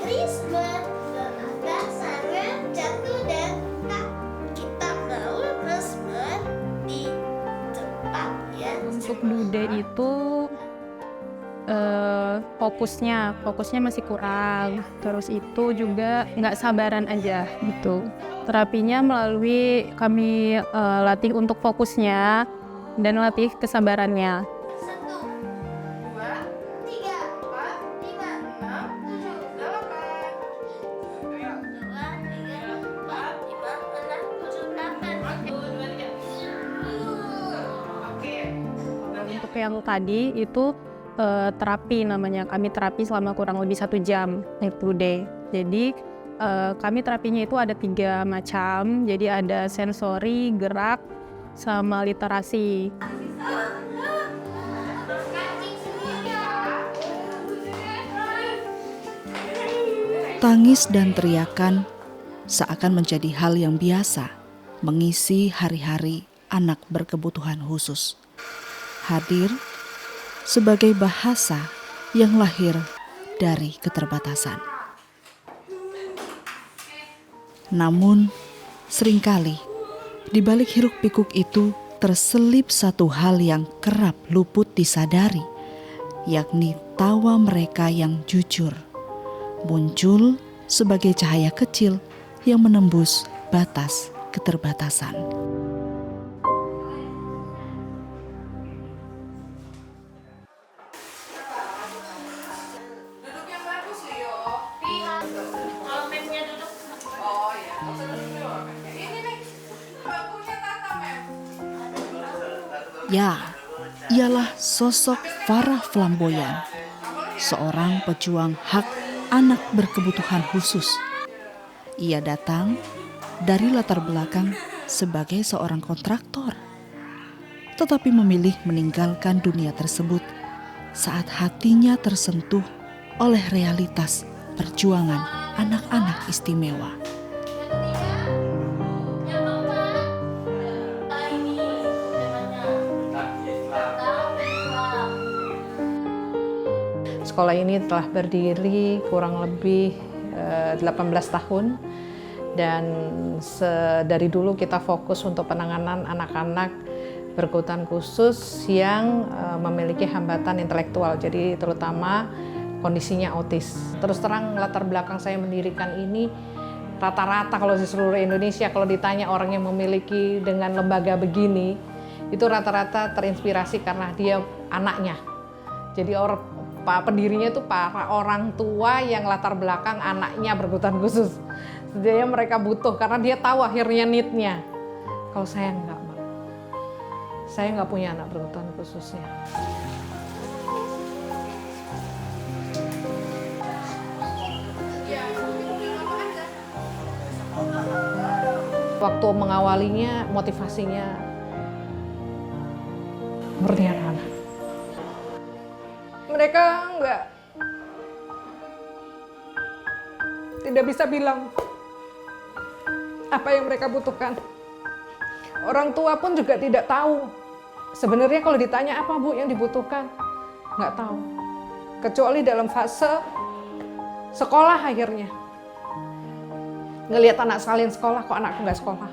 Risma dasarnya jatuh dan tak kita mau resma di tempat yang Untuk Dude itu fokusnya masih kurang. Terus itu juga nggak sabaran aja gitu. Terapinya melalui kami latih untuk fokusnya dan latih kesabarannya. 1, 2, 3, 4, 5, 6, 7, 8. 2, 3, 4, 5, 6, 7, 8. 1, 2, 3. Oke. Untuk yang tadi itu terapi namanya. Kami terapi selama kurang lebih 1 jam every day. Jadi kami terapinya itu ada 3 macam. Jadi ada sensori, gerak, sama literasi. Tangis dan teriakan seakan menjadi hal yang biasa mengisi hari-hari anak berkebutuhan khusus. Hadir sebagai bahasa yang lahir dari keterbatasan. Namun, seringkali di balik hiruk-pikuk itu terselip satu hal yang kerap luput disadari, yakni tawa mereka yang jujur, muncul sebagai cahaya kecil yang menembus batas keterbatasan. Duduk yang bagus yo. Kalau memnya duduk Oh ya, duduk. Ini nih, bangkunya Tata, Mem. Ya, ialah sosok Farah Flamboyan, seorang pejuang hak anak berkebutuhan khusus. Ia datang dari latar belakang sebagai seorang kontraktor, tetapi memilih meninggalkan dunia tersebut saat hatinya tersentuh oleh realitas perjuangan anak-anak istimewa. Sekolah ini telah berdiri kurang lebih 18 tahun dan dari dulu kita fokus untuk penanganan anak-anak berkebutuhan khusus yang memiliki hambatan intelektual, jadi terutama kondisinya autis. Terus terang latar belakang saya mendirikan ini rata-rata kalau di seluruh Indonesia kalau ditanya orang yang memiliki dengan lembaga begini itu rata-rata terinspirasi karena dia anaknya. Jadi pendirinya itu para orang tua yang latar belakang anaknya berkebutuhan khusus. Jadi mereka butuh karena dia tahu akhirnya need-nya. Kalau saya enggak, Mbak. Saya enggak punya anak berkebutuhan khususnya. Waktu mengawalinya, motivasinya murni anak-anak. Mereka tidak bisa bilang apa yang mereka butuhkan. Orang tua pun juga tidak tahu. Sebenarnya kalau ditanya apa Bu yang dibutuhkan, nggak tahu. Kecuali dalam fase sekolah akhirnya. Ngelihat anak sekalian sekolah, kok anakku nggak sekolah.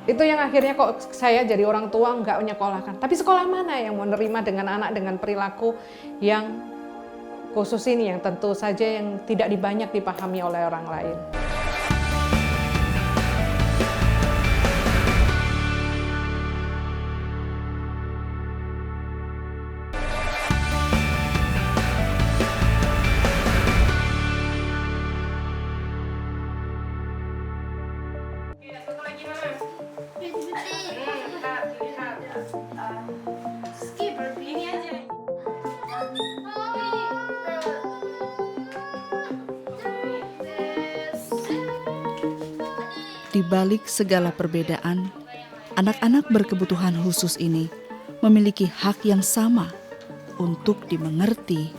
Itu yang akhirnya kok saya jadi orang tua nggak menyekolahkan. Tapi sekolah mana yang mau menerima dengan anak dengan perilaku yang khusus ini, yang tentu saja yang tidak banyak dipahami oleh orang lain. Di balik segala perbedaan, anak-anak berkebutuhan khusus ini memiliki hak yang sama untuk dimengerti,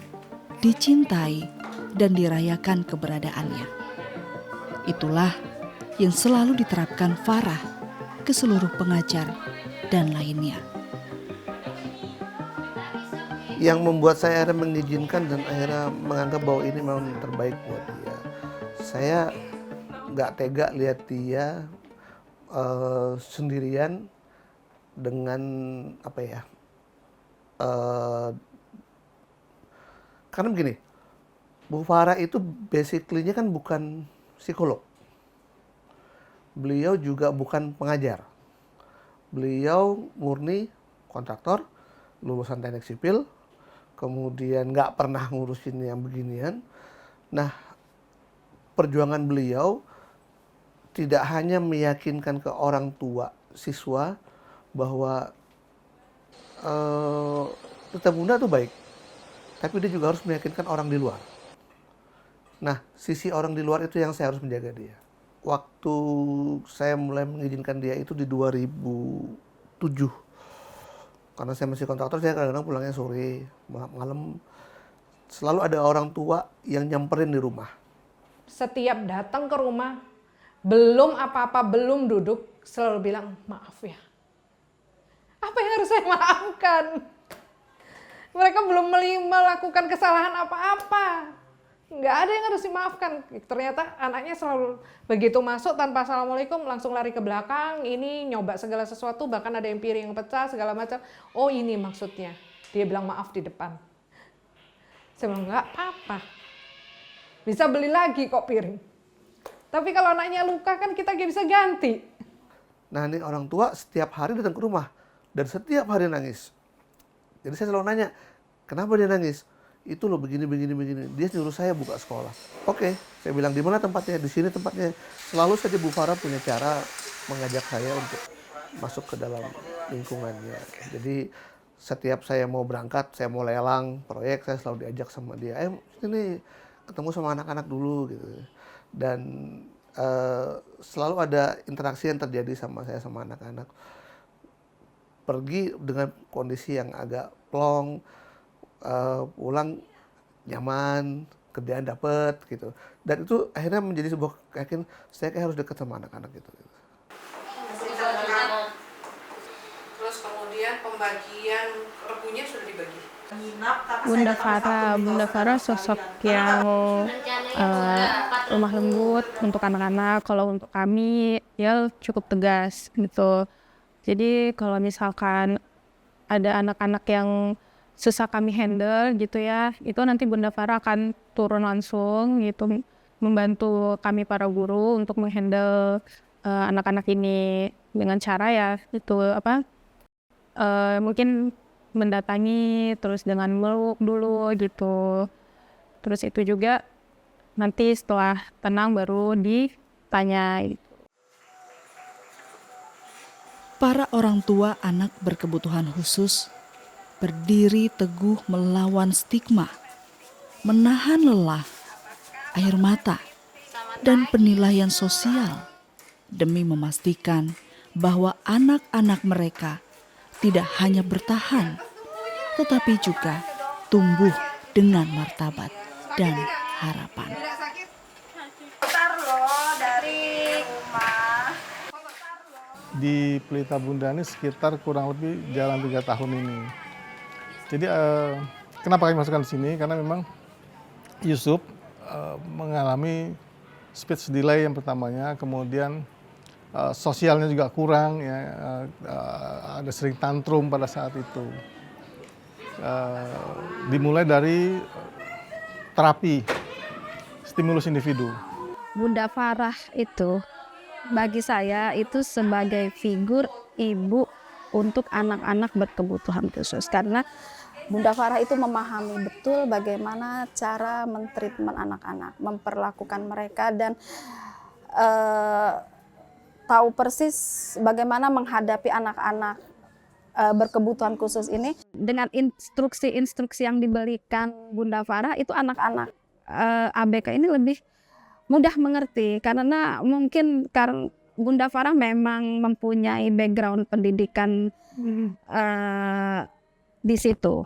dicintai, dan dirayakan keberadaannya. Itulah yang selalu diterapkan Farah ke seluruh pengajar dan lainnya. yang membuat saya akhirnya mengizinkan dan akhirnya menganggap bahwa ini memang yang terbaik buat dia. Saya nggak tega lihat dia sendirian dengan apa ya? Karena begini, Bu Farah itu basically-nya kan bukan psikolog. Beliau juga bukan pengajar. Beliau murni kontraktor, lulusan teknik sipil, kemudian nggak pernah ngurusin yang beginian. Nah, perjuangan beliau tidak hanya meyakinkan ke orang tua siswa bahwa Duta Bunda itu baik, tapi dia juga harus meyakinkan orang di luar. Nah, sisi orang di luar itu yang saya harus menjaga dia. Waktu saya mulai mengizinkan dia itu di 2007. Karena saya masih kontraktor, saya kadang-kadang pulangnya sore, malam. Selalu ada orang tua yang nyamperin di rumah. Setiap datang ke rumah, belum apa-apa, belum duduk, selalu bilang, maaf ya. Apa yang harus saya maafkan? Mereka belum melakukan kesalahan apa-apa. Nggak ada yang harus dimaafkan. Ternyata anaknya selalu begitu masuk tanpa assalamualaikum langsung lari ke belakang. Ini nyoba segala sesuatu, bahkan ada yang piring yang pecah segala macam. Oh ini maksudnya. Dia bilang maaf di depan. Saya bilang nggak apa-apa. Bisa beli lagi kok piring. Tapi kalau anaknya luka kan kita bisa ganti. Nah ini orang tua setiap hari datang ke rumah dan setiap hari nangis. Jadi saya selalu nanya, kenapa dia nangis? Itu loh begini. Dia nyuruh saya buka sekolah. Oke, saya bilang di mana tempatnya? Di sini tempatnya. Selalu saja Bu Farah punya cara mengajak saya untuk masuk ke dalam lingkungannya. Jadi setiap saya mau berangkat, saya mau lelang proyek, saya selalu diajak sama dia. Sini ketemu sama anak-anak dulu gitu. Dan selalu ada interaksi yang terjadi sama saya sama anak-anak. Pergi dengan kondisi yang agak plong, pulang nyaman, kerjaan dapet gitu. Dan itu akhirnya menjadi sebuah keyakinan saya kayak harus dekat sama anak-anak gitu. Terus kemudian pembagian rebunya sudah dibagi. Bunda Farah sosok yang lemah lembut untuk anak-anak. Kalau untuk kami ya cukup tegas gitu. Jadi kalau misalkan ada anak-anak yang susah kami handle gitu ya, itu nanti Bunda Farah akan turun langsung gitu, membantu kami para guru untuk menghandle anak-anak ini dengan cara ya itu mungkin mendatangi terus dengan meluk dulu gitu. Terus itu juga nanti setelah tenang baru ditanya gitu. Para orang tua anak berkebutuhan khusus berdiri teguh melawan stigma, menahan lelah, air mata, dan penilaian sosial demi memastikan bahwa anak-anak mereka tidak hanya bertahan, tetapi juga tumbuh dengan martabat dan harapan. Di Pelita Bunda ini sekitar kurang lebih jalan 3 tahun ini. Jadi kenapa kami masukkan di sini? Karena memang Yusuf mengalami speech delay yang pertamanya, kemudian sosialnya juga kurang, ya, ada sering tantrum pada saat itu. Dimulai dari terapi stimulus individu. Bunda Farah itu bagi saya itu sebagai figur ibu untuk anak-anak berkebutuhan khusus, karena Bunda Farah itu memahami betul bagaimana cara mentreatment anak-anak, memperlakukan mereka, dan tahu persis bagaimana menghadapi anak-anak berkebutuhan khusus ini. Dengan instruksi-instruksi yang diberikan Bunda Farah itu anak-anak ABK ini lebih mudah mengerti, karena mungkin karena Bunda Farah memang mempunyai background pendidikan di situ.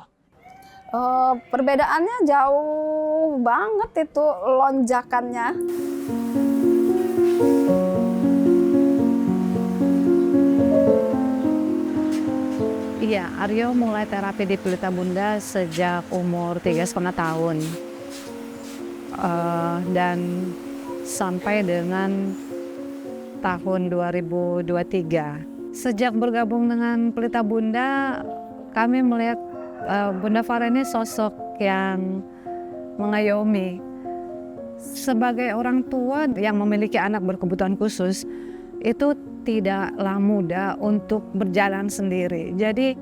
Perbedaannya jauh banget itu lonjakannya. Iya, Aryo mulai terapi di Pelita Bunda sejak umur 3,5 tahun. Dan sampai dengan tahun 2023. Sejak bergabung dengan Pelita Bunda, kami melihat Bunda Farah ini sosok yang mengayomi. Sebagai orang tua yang memiliki anak berkebutuhan khusus, itu tidaklah mudah untuk berjalan sendiri. Jadi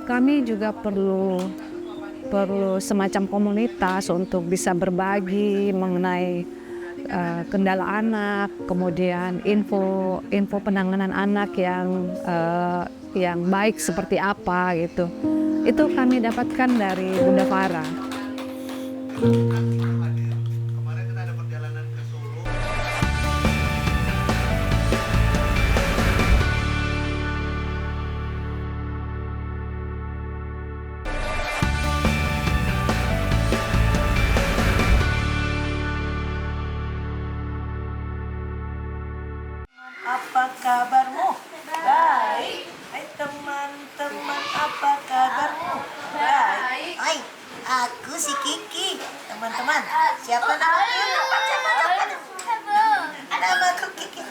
kami juga perlu semacam komunitas untuk bisa berbagi mengenai kendala anak, kemudian info penanganan anak yang baik seperti apa gitu. Itu kami dapatkan dari Bunda Farah. Kemarin kita ada perjalanan ke Solo. Apa kabarmu? Baik. Hai teman-teman, apa kabarmu? Baik. Hai, aku si Kiki. Teman-teman, siapa namanya? Namaku Kiki.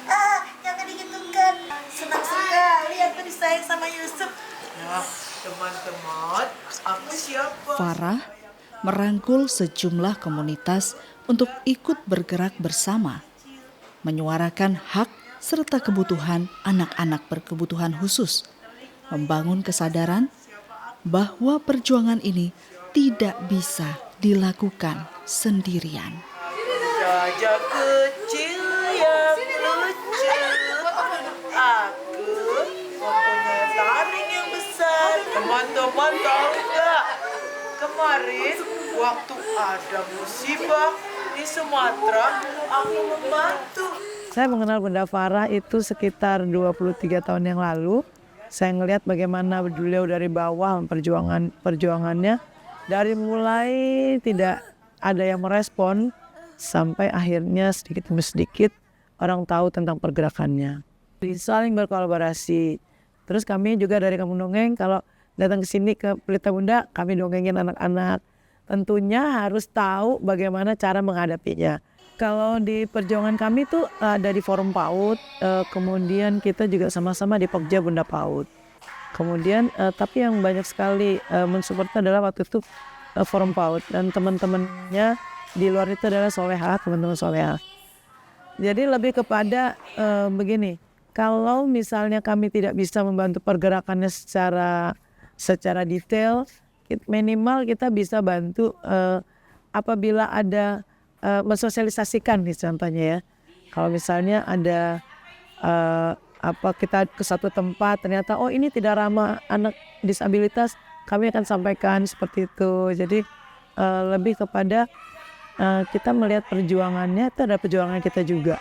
Jangan digitukan. Senang sekali aku disayang sama Yusuf. Nah, teman-teman, aku siapa? Farah merangkul sejumlah komunitas untuk ikut bergerak bersama, menyuarakan hak serta kebutuhan anak-anak berkebutuhan khusus, membangun kesadaran bahwa perjuangan ini tidak bisa dilakukan sendirian. Gajah kecil yang lucu. Aku mempunyai taring yang besar. Teman-teman tahu nggak? Kemarin waktu ada musibah di Sumatera, aku membantu. Saya mengenal Bunda Farah itu sekitar 23 tahun yang lalu. Saya ngelihat bagaimana beliau dari bawah perjuangannya. Dari mulai tidak ada yang merespon, sampai akhirnya sedikit demi sedikit orang tahu tentang pergerakannya. Saling berkolaborasi. Terus kami juga dari Kampung Dongeng, kalau datang ke sini ke Pelita Bunda, kami dongengin anak-anak. Tentunya harus tahu bagaimana cara menghadapinya. Kalau di perjuangan kami tuh ada di Forum PAUD, kemudian kita juga sama-sama di Pokja Bunda PAUD. Kemudian tapi yang banyak sekali mensupport adalah waktu itu Forum PAUD, dan teman-temannya di luar itu adalah Soleha, teman-teman Soleha. Jadi lebih kepada begini, kalau misalnya kami tidak bisa membantu pergerakannya secara detail, minimal kita bisa bantu apabila ada mensosialisasikan nih contohnya ya. Kalau misalnya ada kita ke satu tempat ternyata ini tidak ramah anak disabilitas, kami akan sampaikan seperti itu. Jadi lebih kepada kita melihat perjuangannya itu ada perjuangan kita juga.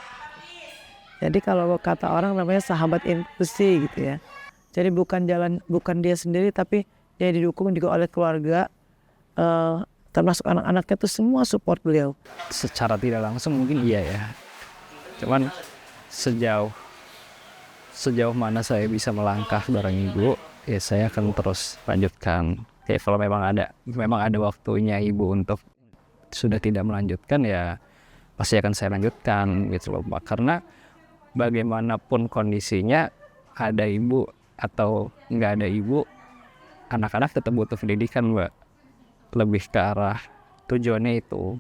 Jadi kalau kata orang namanya sahabat inklusi gitu ya. Jadi bukan dia sendiri, tapi dia didukung juga oleh keluarga. Termasuk anak-anaknya tuh semua support beliau. Secara tidak langsung mungkin iya ya. Cuman sejauh mana saya bisa melangkah bareng ibu, ya saya akan terus lanjutkan. Ya kalau memang ada waktunya ibu untuk sudah tidak melanjutkan, ya pasti akan saya lanjutkan gitu loh Pak. Karena bagaimanapun kondisinya, ada ibu atau nggak ada ibu, anak-anak tetap butuh pendidikan Mbak. Lebih ke arah tujuannya itu.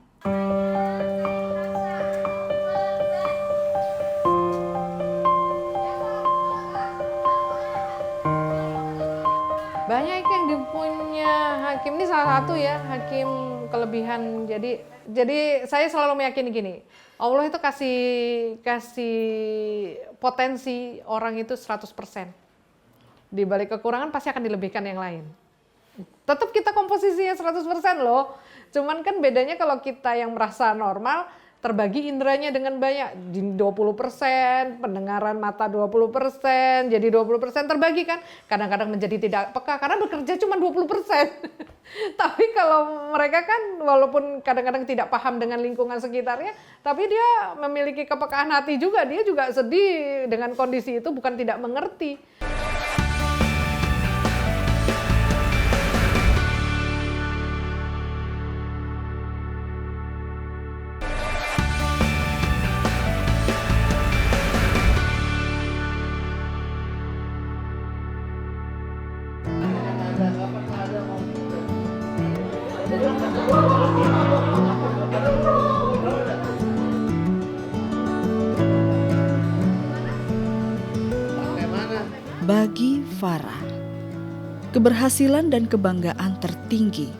Banyak yang dipunya hakim ini salah satu ya, hakim kelebihan. Jadi saya selalu meyakini gini, Allah itu kasih potensi orang itu 100%. Di balik kekurangan pasti akan dilebihkan yang lain. Tetap kita komposisinya 100% loh. Cuman kan bedanya kalau kita yang merasa normal, terbagi inderanya dengan banyak. 20%, pendengaran mata 20%, jadi 20% terbagi kan. Kadang-kadang menjadi tidak peka karena bekerja cuma 20%. Tapi kalau mereka kan walaupun kadang-kadang tidak paham dengan lingkungan sekitarnya, tapi dia memiliki kepekaan hati juga. Dia juga sedih dengan kondisi itu, bukan tidak mengerti. Bagi Farah, keberhasilan dan kebanggaan tertinggi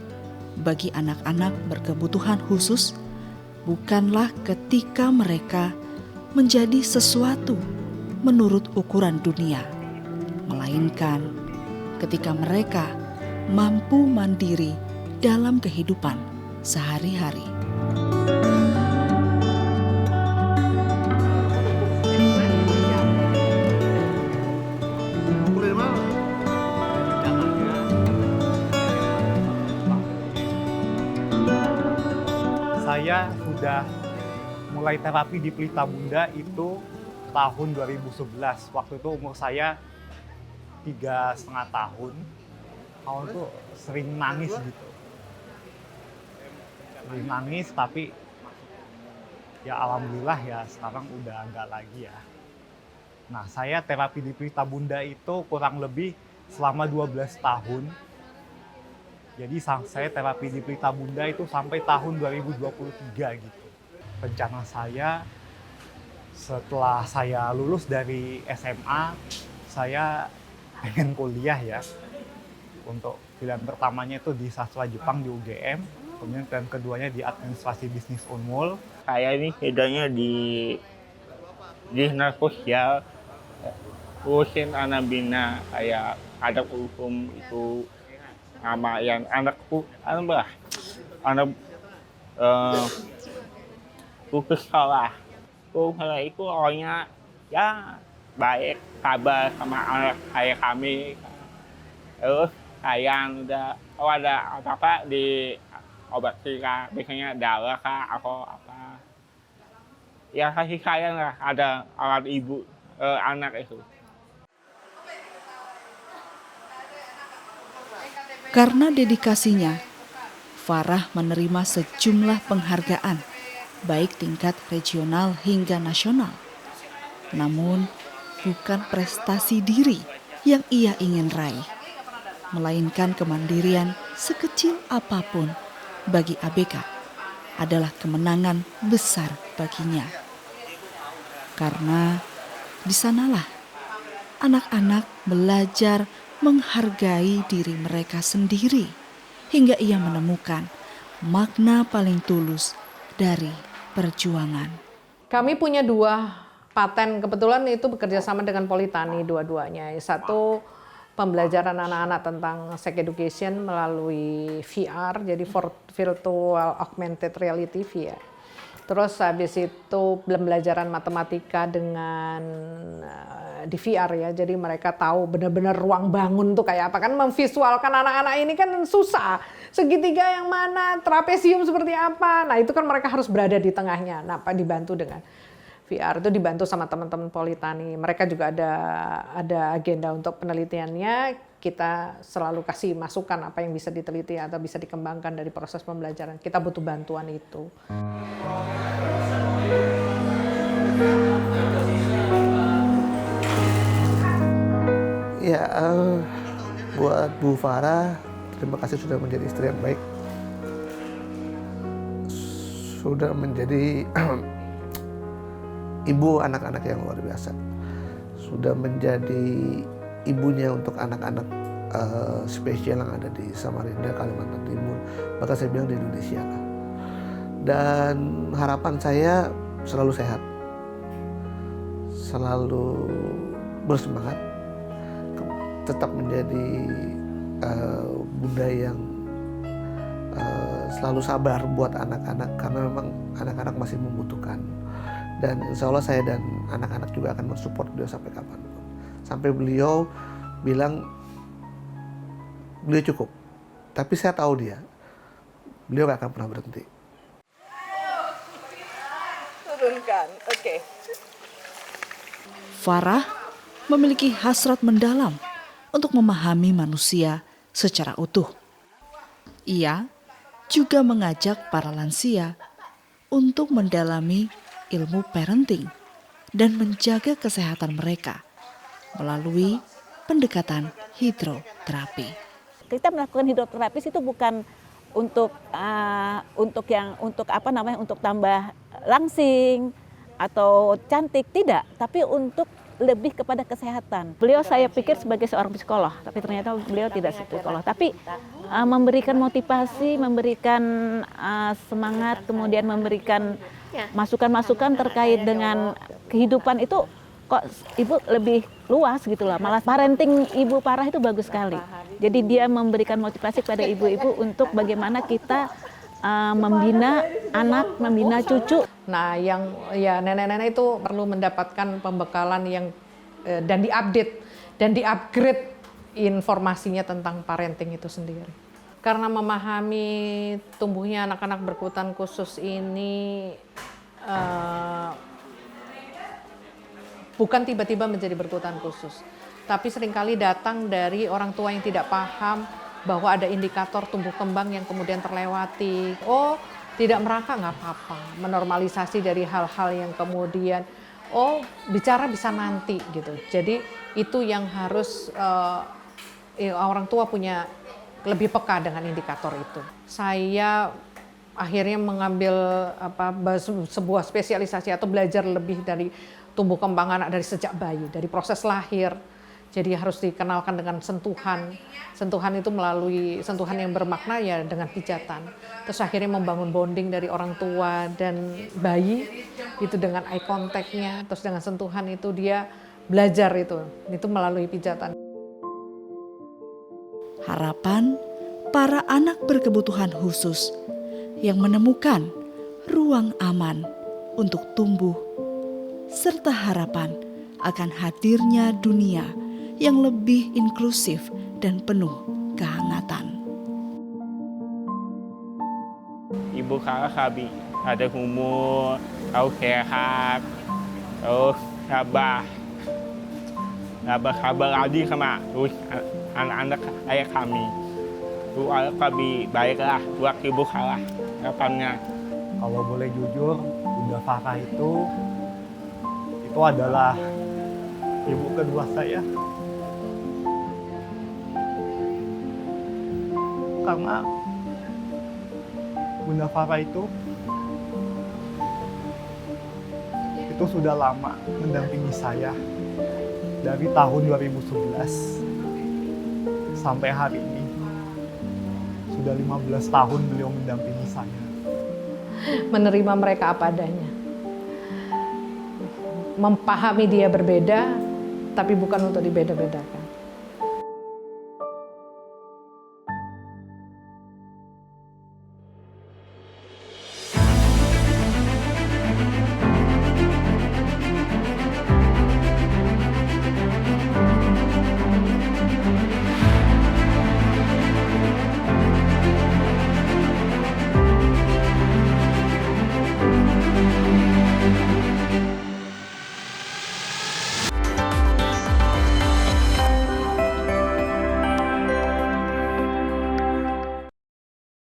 bagi anak-anak berkebutuhan khusus bukanlah ketika mereka menjadi sesuatu menurut ukuran dunia, melainkan ketika mereka mampu mandiri dalam kehidupan sehari-hari. Saya sudah mulai terapi di Pelita Bunda itu tahun 2011. Waktu itu umur saya 3,5 tahun. Awal itu sering nangis gitu. Sering nangis, tapi ya alhamdulillah ya sekarang udah enggak lagi ya. Nah, saya terapi di Pelita Bunda itu kurang lebih selama 12 tahun. Jadi saya terapi di Pelita Bunda itu sampai tahun 2023 gitu. Rencana saya setelah saya lulus dari SMA, saya pengen kuliah ya. Untuk pilihan pertamanya itu di sastra Jepang di UGM, kemudian pilihan keduanya di administrasi bisnis Unmul. Saya ini kerjanya di dinas sosial, urusin anak bina, kayak ada hukum itu sama yang anakku, anak ke sekolah. Sekolah itu orangnya ya baik, sabar sama anak kayak kami. Terus sayang udah, kalau ada apa-apa di obat kah, biasanya darah kah atau apa. Ya kasih sayang lah, ada alat ibu anak itu. Karena dedikasinya, Farah menerima sejumlah penghargaan, baik tingkat regional hingga nasional. Namun, bukan prestasi diri yang ia ingin raih, melainkan kemandirian sekecil apapun bagi ABK adalah kemenangan besar baginya. Karena di sanalah anak-anak belajar menghargai diri mereka sendiri hingga ia menemukan makna paling tulus dari perjuangan. Kami punya 2 paten, kebetulan itu bekerja sama dengan Politani dua-duanya. Satu pembelajaran anak-anak tentang sex education melalui VR, jadi virtual augmented reality VR. Terus habis itu pembelajaran matematika dengan di VR ya, jadi mereka tahu benar-benar ruang bangun tuh kayak apa. Kan memvisualkan anak-anak ini kan susah, segitiga yang mana, trapesium seperti apa. Nah itu kan mereka harus berada di tengahnya. Nah dibantu dengan VR, itu dibantu sama teman-teman Politani. Mereka juga ada agenda untuk penelitiannya. Kita selalu kasih masukan apa yang bisa diteliti atau bisa dikembangkan dari proses pembelajaran. Kita butuh bantuan itu. Ya, buat Bu Farah, terima kasih sudah menjadi istri yang baik. Sudah menjadi ibu anak-anak yang luar biasa. Sudah menjadi ibunya untuk anak-anak spesial yang ada di Samarinda, Kalimantan Timur, bahkan saya bilang di Indonesia lah. Dan harapan saya selalu sehat, selalu bersemangat, tetap menjadi bunda yang selalu sabar buat anak-anak, karena memang anak-anak masih membutuhkan. Dan insya Allah saya dan anak-anak juga akan mensupport beliau sampai kapanpun. Sampai beliau bilang beliau cukup, tapi saya tahu beliau gak akan pernah berhenti. Turunkan, oke. Farah memiliki hasrat mendalam untuk memahami manusia secara utuh. Ia juga mengajak para lansia untuk mendalami ilmu parenting dan menjaga kesehatan mereka melalui pendekatan hidroterapi. Kita melakukan hidroterapi itu bukan untuk tambah langsing atau cantik, tidak, tapi untuk lebih kepada kesehatan. Beliau saya pikir sebagai seorang psikolog, tapi ternyata beliau tidak psikolog, tapi memberikan motivasi, memberikan semangat, kemudian memberikan masukan-masukan terkait dengan kehidupan itu kok ibu lebih luas gitu loh. Malah parenting Ibu Farah itu bagus sekali. Jadi dia memberikan motivasi kepada ibu-ibu untuk bagaimana kita membina anak, membina cucu. Nah, yang ya nenek-nenek itu perlu mendapatkan pembekalan yang dan diupdate dan diupgrade informasinya tentang parenting itu sendiri. Karena memahami tumbuhnya anak-anak berkebutuhan khusus ini bukan tiba-tiba menjadi berkebutuhan khusus, tapi seringkali datang dari orang tua yang tidak paham bahwa ada indikator tumbuh kembang yang kemudian terlewati. Oh, tidak merangkak nggak apa-apa. Menormalisasi dari hal-hal yang kemudian, oh bicara bisa nanti gitu. Jadi itu yang harus orang tua punya lebih peka dengan indikator itu. Saya akhirnya mengambil sebuah spesialisasi atau belajar lebih dari tumbuh kembang anak dari sejak bayi, dari proses lahir. Jadi harus dikenalkan dengan sentuhan. Sentuhan itu melalui sentuhan yang bermakna ya dengan pijatan. Terus akhirnya membangun bonding dari orang tua dan bayi itu dengan eye contact-nya. Terus dengan sentuhan itu dia belajar itu melalui pijatan. Harapan para anak berkebutuhan khusus yang menemukan ruang aman untuk tumbuh, serta harapan akan hadirnya dunia yang lebih inklusif dan penuh kehangatan. Ibu Farah kami ada umur, tahu sehat, terus sabar lagi sama anak-anak ayah kami. Doa kami baiklah buat Ibu Farah harapannya. Kalau boleh jujur, Bunda Farah itu adalah ibu kedua saya. Karena Bunda Farah itu sudah lama mendampingi saya dari tahun 2011 sampai hari ini. Sudah 15 tahun beliau mendampingi saya. Menerima mereka apa adanya. Memahami dia berbeda, tapi bukan untuk dibeda-bedakan.